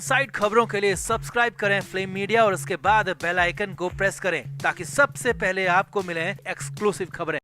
Side खबरों के लिए सब्सक्राइब करें फ्लेम मीडिया और उसके बाद बेल आइकन को प्रेस करें ताकि सबसे पहले आपको मिले एक्सक्लूसिव खबरें।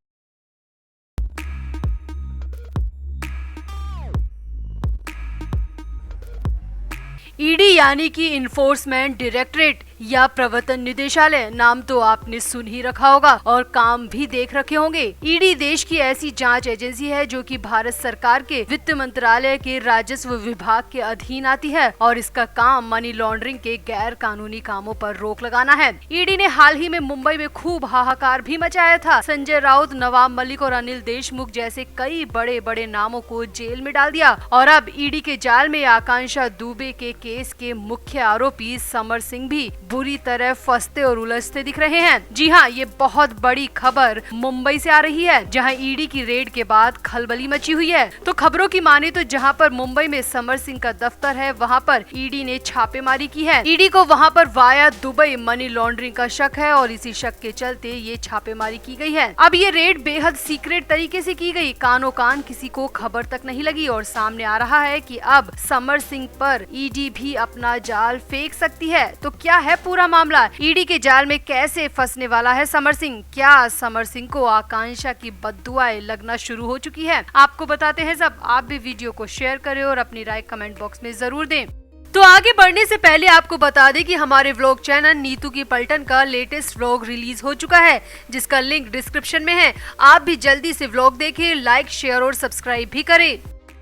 ईडी यानी कि इन्फोर्समेंट डायरेक्टरेट या प्रवर्तन निदेशालय, नाम तो आपने सुन ही रखा होगा और काम भी देख रखे होंगे। ईडी देश की ऐसी जांच एजेंसी है जो कि भारत सरकार के वित्त मंत्रालय के राजस्व विभाग के अधीन आती है और इसका काम मनी लॉन्ड्रिंग के गैर कानूनी कामों पर रोक लगाना है। ईडी ने हाल ही में मुंबई में खूब हाहाकार भी मचाया था। संजय राउत, नवाब मलिक और अनिल देशमुख जैसे कई बड़े बड़े नामों को जेल में डाल दिया और अब ईडी के जाल में आकांक्षा दुबे के केस के मुख्य आरोपी समर सिंह भी बुरी तरह फंसते और उलझते दिख रहे हैं। जी हाँ, ये बहुत बड़ी खबर मुंबई से आ रही है जहां ईडी की रेड के बाद खलबली मची हुई है। तो खबरों की माने तो जहां पर मुंबई में समर सिंह का दफ्तर है वहां पर ईडी ने छापेमारी की है। ईडी को वहां पर वाया दुबई मनी लॉन्ड्रिंग का शक है और इसी शक के चलते ये छापेमारी की गई है। अब ये रेड बेहद सीक्रेट तरीके से की गई, कानो कान किसी को खबर तक नहीं लगी और सामने आ रहा है कि अब समर सिंह पर ईडी भी अपना जाल फेंक सकती है। तो क्या है पूरा मामला? ईडी के जाल में कैसे फंसने वाला है समर सिंह? क्या समर सिंह को आकांक्षा की बद्दुआएं लगना शुरू हो चुकी है? आपको बताते हैं सब। आप भी वीडियो को शेयर करें और अपनी राय कमेंट बॉक्स में जरूर दें। तो आगे बढ़ने से पहले आपको बता दें कि हमारे व्लॉग चैनल नीतू की पलटन का लेटेस्ट व्लॉग रिलीज हो चुका है जिसका लिंक डिस्क्रिप्शन में है। आप भी जल्दी से व्लॉग देखें, लाइक, शेयर और सब्सक्राइब भी करें।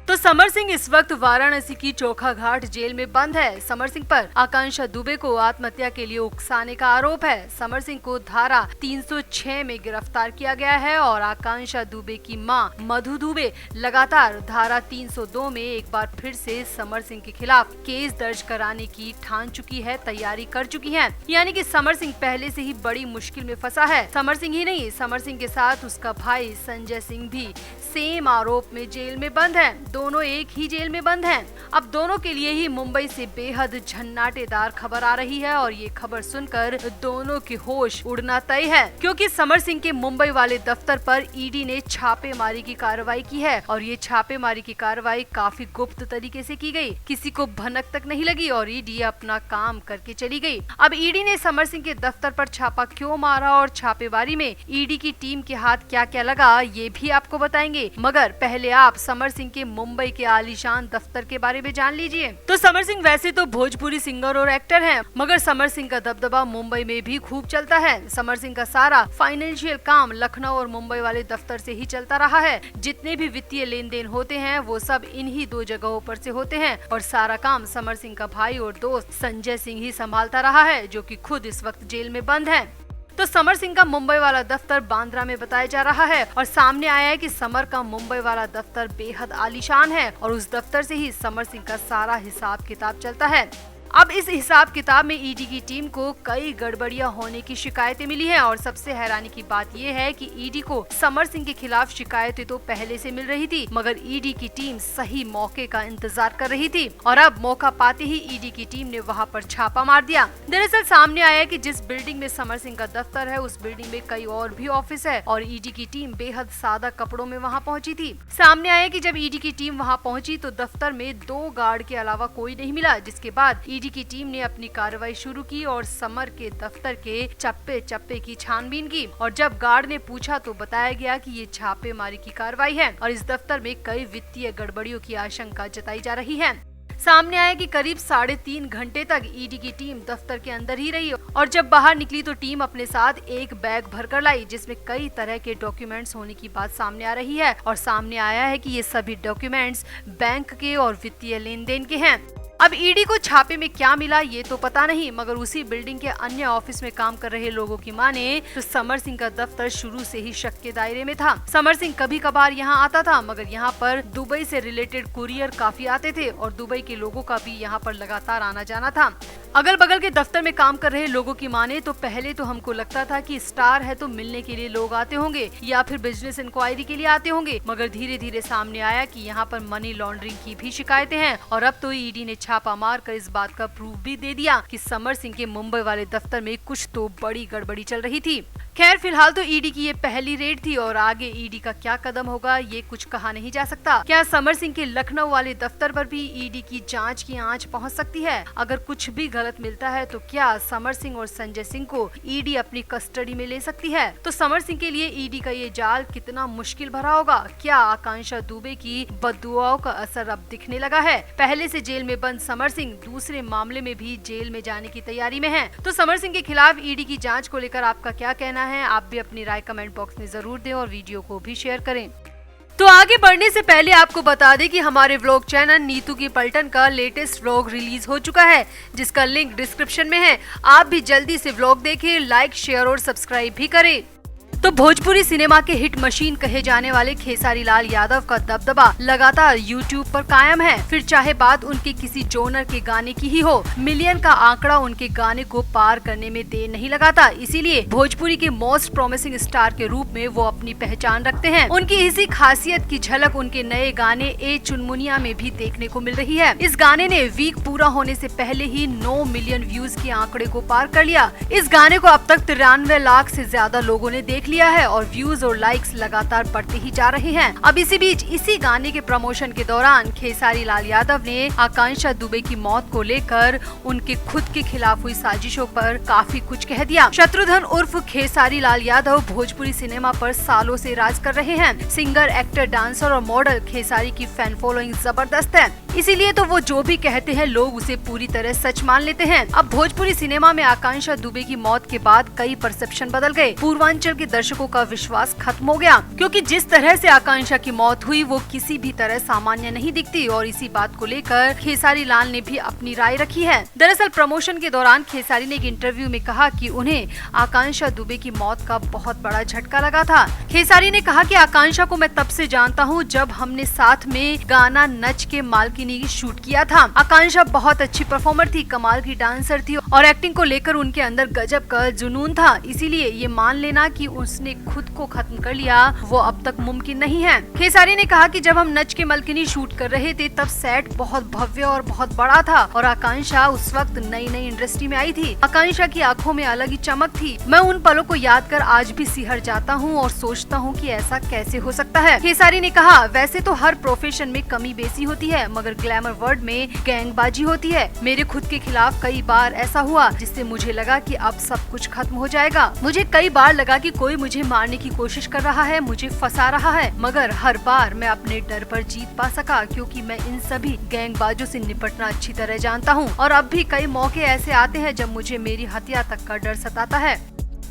तो समर सिंह इस वक्त वाराणसी की चोखा घाट जेल में बंद है। समर सिंह पर आकांक्षा दुबे को आत्महत्या के लिए उकसाने का आरोप है। समर सिंह को धारा 306 में गिरफ्तार किया गया है और आकांक्षा दुबे की मां मधु दुबे लगातार धारा 302 में एक बार फिर से समर सिंह के खिलाफ केस दर्ज कराने की ठान चुकी है, तैयारी कर चुकी है। यानी कि समर सिंह पहले से ही बड़ी मुश्किल में फंसा है। समर सिंह ही नहीं, समर सिंह के साथ उसका भाई संजय सिंह भी सेम आरोप में जेल में बंद है। दोनों एक ही जेल में बंद हैं। अब दोनों के लिए ही मुंबई से बेहद झन्नाटेदार खबर आ रही है और ये खबर सुनकर दोनों के होश उड़ना तय है क्योंकि समर सिंह के मुंबई वाले दफ्तर पर ईडी ने छापेमारी की कार्रवाई की है और ये छापेमारी की कार्रवाई काफी गुप्त तरीके से की गई, किसी को भनक तक नहीं लगी और ईडी अपना काम करके चली गई। अब ईडी ने समर सिंह के दफ्तर पर छापा क्यों मारा और छापेमारी में ईडी की टीम के हाथ क्या क्या लगा ये भी आपको बताएंगे, मगर पहले आप समर सिंह के मुंबई के आलीशान दफ्तर के बारे में जान लीजिए। तो समर सिंह वैसे तो भोजपुरी सिंगर और एक्टर हैं, मगर समर सिंह का दबदबा मुंबई में भी खूब चलता है। समर सिंह का सारा फाइनेंशियल काम लखनऊ और मुंबई वाले दफ्तर से ही चलता रहा है। जितने भी वित्तीय लेन देन होते हैं वो सब इन्हीं दो जगहों पर से होते हैं और सारा काम समर सिंह का भाई और दोस्त संजय सिंह ही संभालता रहा है जो कि खुद इस वक्त जेल में बंद है। तो समर सिंह का मुंबई वाला दफ्तर बांद्रा में बताया जा रहा है और सामने आया है कि समर का मुंबई वाला दफ्तर बेहद आलीशान है और उस दफ्तर से ही समर सिंह का सारा हिसाब किताब चलता है। अब इस हिसाब किताब में ईडी की टीम को कई गड़बड़ियां होने की शिकायतें मिली हैं और सबसे हैरानी की बात यह है कि ईडी को समर सिंह के खिलाफ शिकायतें तो पहले से मिल रही थी, मगर ईडी की टीम सही मौके का इंतजार कर रही थी और अब मौका पाते ही ईडी की टीम ने वहां पर छापा मार दिया। दरअसल सामने आया कि जिस बिल्डिंग में समर सिंह का दफ्तर है उस बिल्डिंग में कई और भी ऑफिस है और ईडी की टीम बेहद सादा कपड़ों में वहाँ पहुँची थी। सामने आया कि जब ईडी की टीम वहाँ पहुँची तो दफ्तर में 2 गार्ड के अलावा कोई नहीं मिला, जिसके बाद ईडी की टीम ने अपनी कार्रवाई शुरू की और समर के दफ्तर के चप्पे चप्पे की छानबीन की और जब गार्ड ने पूछा तो बताया गया कि ये छापेमारी की कार्रवाई है और इस दफ्तर में कई वित्तीय गड़बड़ियों की आशंका जताई जा रही है। सामने आया कि करीब 3.5 घंटे तक ईडी की टीम दफ्तर के अंदर ही रही और जब बाहर निकली तो टीम अपने साथ एक बैग भरकर लाई जिसमें कई तरह के डॉक्यूमेंट्स होने की बात सामने आ रही है और सामने आया है कि ये सभी डॉक्यूमेंट्स बैंक के और वित्तीय लेन देन के हैं। अब ईडी को छापे में क्या मिला ये तो पता नहीं, मगर उसी बिल्डिंग के अन्य ऑफिस में काम कर रहे लोगों की माने तो समर सिंह का दफ्तर शुरू से ही शक के दायरे में था। समर सिंह कभी कभार यहाँ आता था, मगर यहाँ पर दुबई से रिलेटेड कुरियर काफी आते थे और दुबई के लोगों का भी यहाँ पर लगातार आना जाना था। अगल बगल के दफ्तर में काम कर रहे लोगों की माने तो पहले तो हमको लगता था कि स्टार है तो मिलने के लिए लोग आते होंगे या फिर बिजनेस इंक्वायरी के लिए आते होंगे, मगर धीरे धीरे सामने आया कि यहाँ पर मनी लॉन्ड्रिंग की भी शिकायतें हैं और अब तो ईडी ने छापा मार कर इस बात का प्रूफ भी दे दिया कि समर सिंह के मुंबई वाले दफ्तर में कुछ तो बड़ी गड़बड़ी चल रही थी। खैर फिलहाल तो ईडी की ये पहली रेड थी और आगे ईडी का क्या कदम होगा ये कुछ कहा नहीं जा सकता। क्या समर सिंह के लखनऊ वाले दफ्तर पर भी ईडी की जांच की आंच पहुंच सकती है? अगर कुछ भी गलत मिलता है तो क्या समर सिंह और संजय सिंह को ईडी अपनी कस्टडी में ले सकती है? तो समर सिंह के लिए ईडी का ये जाल कितना मुश्किल भरा होगा? क्या आकांक्षा दुबे की बद्दुआओं का असर अब दिखने लगा है? पहले से जेल में बंद समर सिंह दूसरे मामले में भी जेल में जाने की तैयारी में है। तो समर सिंह के खिलाफ ईडी की जांच को लेकर आपका क्या कहना है? आप भी अपनी राय कमेंट बॉक्स में जरूर दें और वीडियो को भी शेयर करें। तो आगे बढ़ने से पहले आपको बता दें कि हमारे व्लॉग चैनल नीतू की पलटन का लेटेस्ट व्लॉग रिलीज हो चुका है, जिसका लिंक डिस्क्रिप्शन में है। आप भी जल्दी से व्लॉग देखें, लाइक, शेयर और सब्सक्राइब भी करें। तो भोजपुरी सिनेमा के हिट मशीन कहे जाने वाले खेसारी लाल यादव का दबदबा लगातार YouTube पर कायम है। फिर चाहे बात उनके किसी जोनर के गाने की ही हो, मिलियन का आंकड़ा उनके गाने को पार करने में देर नहीं लगाता। इसीलिए भोजपुरी के मोस्ट प्रॉमिसिंग स्टार के रूप में वो अपनी पहचान रखते हैं। उनकी इसी खासियत की झलक उनके नए गाने ए चुनमुनिया में भी देखने को मिल रही है। इस गाने ने वीक पूरा होने से पहले ही 9 मिलियन व्यूज के आंकड़े को पार कर लिया। इस गाने को अब तक 93 लाख से ज्यादा लोगों ने देख लिया है और व्यूज और लाइक्स लगातार बढ़ते ही जा रहे हैं। अब इसी बीच इसी गाने के प्रमोशन के दौरान खेसारी लाल यादव ने आकांक्षा दुबे की मौत को लेकर उनके खुद के खिलाफ हुई साजिशों पर काफी कुछ कह दिया। शत्रुघ्न उर्फ खेसारी लाल यादव भोजपुरी सिनेमा पर सालों से राज कर रहे हैं। सिंगर, एक्टर, डांसर और मॉडल खेसारी की फैन फॉलोइंग जबरदस्त है। इसीलिए तो वो जो भी कहते हैं लोग उसे पूरी तरह सच मान लेते हैं। अब भोजपुरी सिनेमा में आकांक्षा दुबे की मौत के बाद कई परसेप्शन बदल गए। पूर्वांचल के दर्शकों का विश्वास खत्म हो गया, क्योंकि जिस तरह से आकांक्षा की मौत हुई वो किसी भी तरह सामान्य नहीं दिखती। और इसी बात को लेकर खेसारी लाल ने भी अपनी राय रखी है। दरअसल प्रमोशन के दौरान खेसारी ने एक इंटरव्यू में कहा कि उन्हें आकांक्षा दुबे की मौत का बहुत बड़ा झटका लगा था। खेसारी ने कहा कि आकांक्षा को मैं तब से जानता हूँ जब हमने साथ में गाना नच के मालकिनी शूट किया था। आकांक्षा बहुत अच्छी परफॉर्मर थी, कमाल की डांसर थी और एक्टिंग को लेकर उनके अंदर गजब का जुनून था। इसीलिए ये मान लेना कि उसने खुद को खत्म कर लिया वो अब तक मुमकिन नहीं है। खेसारी ने कहा कि जब हम नच के मालकिनी शूट कर रहे थे तब सेट बहुत भव्य और बहुत बड़ा था और आकांक्षा उस वक्त नई नई इंडस्ट्री में आई थी। आकांक्षा की आंखों में अलग ही चमक थी। मैं उन पलों को याद कर आज भी सिहर जाता हूँ और सोचता हूँ कि ऐसा कैसे हो सकता है। खेसारी ने कहा, वैसे तो हर प्रोफेशन में कमी बेसी होती है, मगर ग्लैमर वर्ल्ड में गैंगबाजी होती है। मेरे खुद के खिलाफ कई बार ऐसा हुआ जिससे मुझे लगा कि अब सब कुछ खत्म हो जाएगा। मुझे कई बार लगा कि कोई मुझे मारने की कोशिश कर रहा है, मुझे फंसा रहा है, मगर हर बार मैं अपने डर पर जीत पा सका, क्योंकि मैं इन सभी गैंगबाजों से निपटना अच्छी तरह जानता हूँ। और अब भी कई मौके ऐसे आते हैं जब मुझे मेरी हत्या तक का डर सताता है।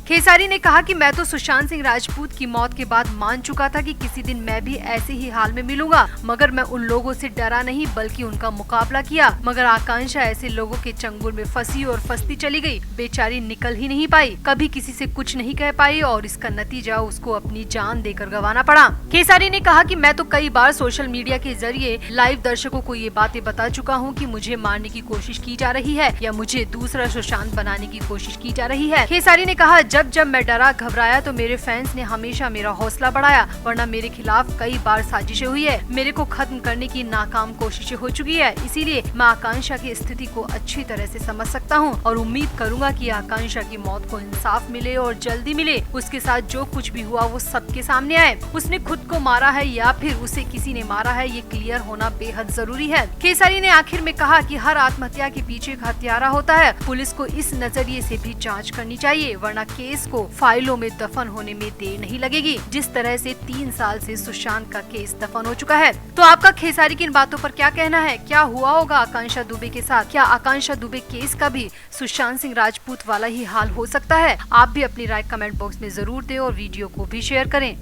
खेसारी ने कहा कि मैं तो सुशांत सिंह राजपूत की मौत के बाद मान चुका था कि किसी दिन मैं भी ऐसे ही हाल में मिलूंगा, मगर मैं उन लोगों से डरा नहीं बल्कि उनका मुकाबला किया। मगर आकांक्षा ऐसे लोगों के चंगुल में फंसी और फंसती चली गई। बेचारी निकल ही नहीं पाई, कभी किसी से कुछ नहीं कह पाई और इसका नतीजा उसको अपनी जान देकर गंवाना पड़ा। खेसारी ने कहा कि मैं तो कई बार सोशल मीडिया के जरिए लाइव दर्शकों को ये बातें बता चुका हूँ कि मुझे मारने की कोशिश की जा रही है या मुझे दूसरा सुशांत बनाने की कोशिश की जा रही है। खेसारी ने कहा, जब मैं डरा घबराया तो मेरे फैंस ने हमेशा मेरा हौसला बढ़ाया, वरना मेरे खिलाफ कई बार साजिशें हुई है। मेरे को खत्म करने की नाकाम कोशिशें हो चुकी है। इसीलिए मैं आकांक्षा की स्थिति को अच्छी तरह से समझ सकता हूँ और उम्मीद करूंगा कि आकांक्षा की मौत को इंसाफ मिले और जल्दी मिले। उसके साथ जो कुछ भी हुआ वो सबके सामने आए। उसने खुद को मारा है या फिर उसे किसी ने मारा है, ये क्लियर होना बेहद जरूरी है। खेसारी ने आखिर में कहा कि हर आत्महत्या के पीछे एक हत्यारा होता है। पुलिस को इस नजरिए से भी जांच करनी चाहिए, वरना केस को फाइलों में दफन होने में देर नहीं लगेगी, जिस तरह से 3 साल से सुशांत का केस दफन हो चुका है। तो आपका खेसारी की इन बातों पर क्या कहना है? क्या हुआ होगा आकांक्षा दुबे के साथ? क्या आकांक्षा दुबे केस का भी सुशांत सिंह राजपूत वाला ही हाल हो सकता है? आप भी अपनी राय कमेंट बॉक्स में जरूर दें और वीडियो को भी शेयर करें।